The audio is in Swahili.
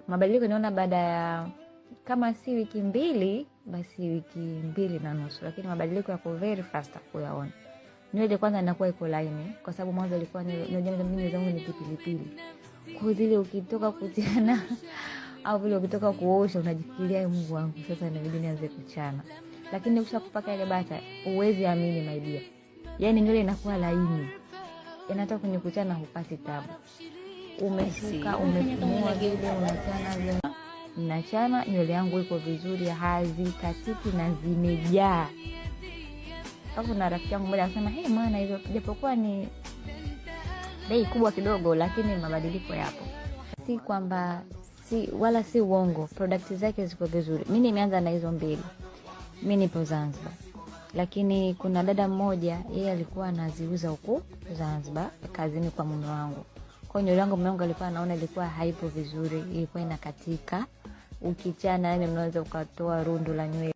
Mabadiliko naona baada ya kama si wiki 2 basi wiki 2.5, lakini mabadiliko yako very fast kuyaona. Nywele kwanza inakuwa iko laini, kwa sababu mwanzo ilikuwa nywele zangu ni pilipili. Kwa zile ukitoka kutiana au vile ukitoka kuosha unajifikiria Mungu wangu, sasa inabidi nianze kuchana. Lakini ukishakupaka ile bata, uwezi amini my dear. Yaani nywele inakuwa laini. Inataka kwenye kuchana hupati tabu. Umesuka, umefumua vile, unachana vile. Ninachana, nywele yangu iko vizuri, hazikatiki na zimejaa. Hapo na rafiki yangu mmoja akasema, "Hey maana hizo japokuwa ni bei kubwa kidogo lakini mabadiliko yapo." Si kwamba wala si uongo, product zake ziko vizuri. Mimi nimeanza na hizo 2. Mimi nipo Zanzibar. Lakini kuna dada mmoja yeye alikuwa anaziuza huko Zanzibar kazini kwa mume wangu. Kwa nywele yangu mume wangu alikuwa anaona ilikuwa haipo vizuri, ilikuwa inakatika. Ukichana yani unaweza ukatoa rundu la nywele.